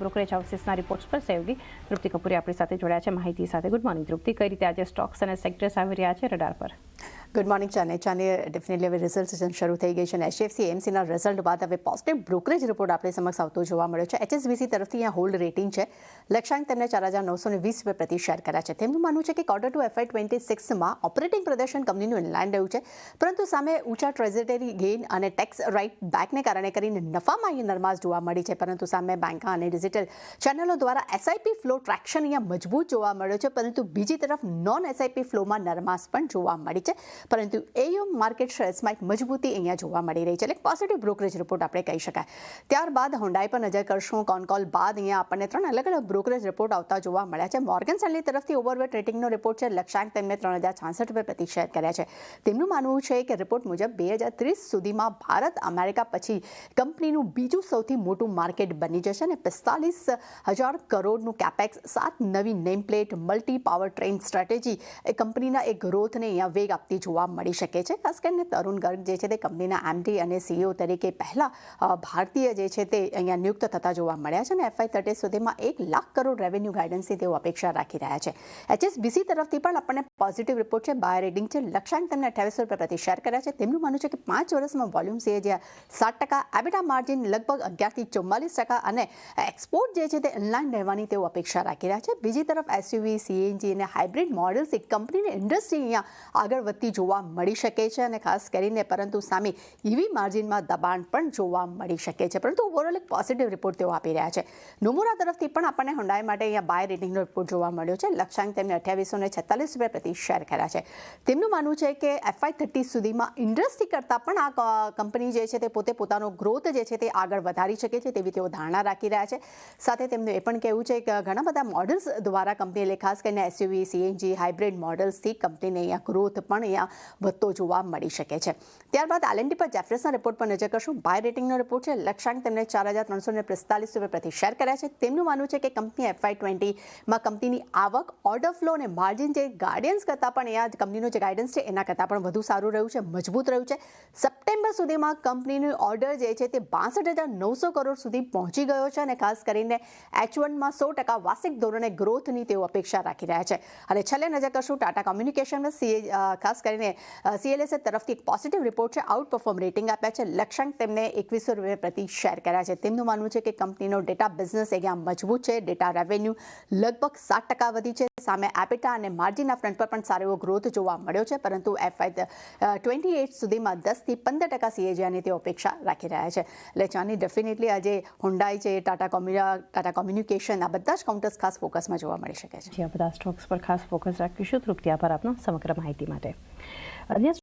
Brokerage હાઉસીસના reports પર સહયોગી તૃપ્તિ કપૂરે આપણી સાથે જોડાયા છે માહિતી સાથે. ગુડ મોર્નિંગ તૃપ્તિ, કઈ રીતે આજે સ્ટોક્સ અને સેક્ટર્સ આવી રહ્યા છે રડાર પર? ગુડ મોર્નિંગ ચાની ડેફિનેટલી હવે રિઝલ્ટ સિઝન શરૂ થઈ ગઈ છે અને HFC AMCના રિઝલ્ટ બાદ હવે પોઝિટિવ બ્રોકરેજ રિપોર્ટ આપણી સમક્ષ આવતો જોવા મળ્યો છે. HSBC તરફથી અહીંયા હોલ્ડ રેટિંગ છે. લક્ષ્યાંક તેમને 4,920 પ્રતિ શેર કર્યા છે. તેમનું માનવું છે કે ક્વાર્ટર 2 FY26માં ઓપરેટિંગ પ્રદર્શન કંપનીનું ઇનલાઇન રહ્યું છે, પરંતુ સામે ઊંચા ટ્રેઝેટરી ગેઇન અને ટેક્સ રાઇટ બેકને કારણે કરીને નફામાં અહીંયા નરમાશ જોવા મળી છે. પરંતુ સામે બેંક અને ડિજિટલ ચેનલો દ્વારા SIP ફ્લો ટ્રેક્શન અહીંયા મજબૂત જોવા મળ્યો છે, પરંતુ બીજી તરફ નોન SIP ફ્લોમાં નરમાશ પણ જોવા મળી છે. પરંતુ AUM માર્કેટ શેર્સમાં એક મજબૂતી અહીંયા જોવા મળી રહી છે, એટલે પોઝિટિવ બ્રોકરેજ રિપોર્ટ આપણે કહી શકાય. ત્યારબાદ હોન્ડાઈ પર નજર કરશું. કોલ બાદ અહીંયા આપણને 3 અલગ અલગ બ્રોકરેજ રિપોર્ટ આવતા જોવા મળ્યા છે. મોર્ગન સ્ટેનલી તરફથી ઓવરવેટ રેટિંગનો રિપોર્ટ છે. લક્ષ્યાંક તેમને 3,066 પ્રતિ શેર કર્યા છે. તેમનું માનવું છે કે રિપોર્ટ મુજબ 2030 સુધીમાં ભારત અમેરિકા પછી કંપનીનું બીજું સૌથી મોટું માર્કેટ બની જશે અને 45,000 કરોડનું કેપેક્સ, 7 નવી name plate, multi power train strategy એ કંપનીના એક ગ્રોથને અહીંયા વેગ આપતી જોવા મળી શકે છે. ખાસ કરીને તરુણ ગર્ગ જે છે તે કંપનીના MD અને CEO તરીકે પહેલા ભારતીય જે છે તે અહીંયા નિયુક્ત થતા જોવા મળ્યા છે અને FY30 સુધીમાં 1 લાખ કરોડ રેવન્યુ ગાઈડન્સની તેઓ અપેક્ષા રાખી રહ્યા છે. HSBC તરફથી પણ આપણને પોઝિટિવ રિપોર્ટ છે. બાય રેટિંગ છે. લક્ષ્યાંક તેમને 2800 રૂપિયા પ્રતિ શેર કર્યા છે. તેમનું માનવું છે કે 5 વર્ષમાં વોલ્યુમ CAGR 7%, EBITDA માર્જિન લગભગ 11 થી 44% અને એક્સપોર્ટ જે છે તે ઇનલાઇન રહેવાની તેઓ અપેક્ષા રાખી રહ્યા છે. બીજી તરફ SUV, CNG અને હાઇબ્રિડ મોડલ્સ એક કંપનીની ઇન્ડસ્ટ્રી અહીંયા આગળ વધતી જોવા મળી શકે છે અને ખાસ કરીને પરંતુ સામે EV માર્જિનમાં દબાણ પણ જોવા મળી શકે છે, પરંતુ ઓવરઓલ એક પોઝિટિવ રિપોર્ટ તેઓ આપી રહ્યા છે. નોમુરા તરફથી પણ આપણને હોન્ડાઈ માટે અહીંયા બાય રેટિંગનો રિપોર્ટ જોવા મળ્યો છે. લક્ષ્યાંક તેમને 2846 રૂપિયા પ્રતિ શેર કર્યા છે. તેમનું માનવું છે કે FY30 સુધીમાં ઇન્ડસ્ટ્રી કરતાં પણ આ કંપની જે છે તે પોતાનો ગ્રોથ જે છે તે આગળ વધારી શકે છે તેવી તેઓ ધારણા રાખી રહ્યા છે. સાથે તેમનું એ પણ કહેવું છે કે ઘણા બધા મોડલ્સ દ્વારા કંપની ખાસ કરીને SUV, CNG, હાઇબ્રિડ મોડલ્સથી કંપનીને અહીંયા ગ્રોથ પણ અહીંયા વધતો જોવા મળી શકે છે. ત્યારબાદ L&T પર જેફરસના રિપોર્ટ પર નજર કરશું. બાય રેટિંગનો રિપોર્ટ છે. લક્ષ્યાંક તેમને 4,345 રૂપિયા પ્રતિ શેર કર્યા છે. તેમનું માનવું છે કે કંપની FY20માં કંપનીની આવક, ઓર્ડર ફ્લો અને માર્જિન જે ગાઈડન્સ કરતાં પણ અહીંયા કંપનીનો જે ગાઈડન્સ છે એના કરતાં પણ વધુ સારું રહ્યું છે, મજબૂત રહ્યું છે. સપ્ટેમ્બર સુધીમાં કંપનીનું ઓર્ડર જે છે તે 62,900 કરોડ સુધી પહોંચી ગયો છે અને ખાસ કરીને H1માં 100% વાર્ષિક ધોરણે ગ્રોથની તેઓ અપેક્ષા રાખી રહ્યા છે. અને છેલ્લે નજર કરશું ટાટા કોમ્યુનિકેશનમાં. ખાસ કરીને CLSA તરફથી એક પોઝિટિવ રિપોર્ટ છે. આઉટ પરફોર્મ રેટિંગ આપ્યા છે. લક્ષ્યાંક તેમને 2100 રૂપિયા પ્રતિ શેર કર્યા છે. તેમનું માનવું છે કે કંપનીનો ડેટા બિઝનેસ અહીંયા મજબૂત છે. ડેટા રેવન્યુ લગભગ 7% વધી છે. સામે EBITDA અને માર્જિનના ફ્રન્ટ પર પણ સારો એવો ગ્રોથ જોવા મળ્યો છે, પરંતુ FY28 સુધીમાં 10 થી 15% CAGRની તેઓ અપેક્ષા રાખી રહ્યા છે. એટલે ચાની ડેફિનેટલી આજે હોન્ડાઈ છે, ટાટા કોમ્યુનિકેશન, આ બધા જ કાઉન્ટર્સ ખાસ ફોકસમાં જોવા મળી શકે છે. આ બધા સ્ટોક્સ પર ખાસ ફોકસ રાખીશું. તૃપ્તિ, આભાર આપનો સમગ્ર માહિતી માટે. અન્ય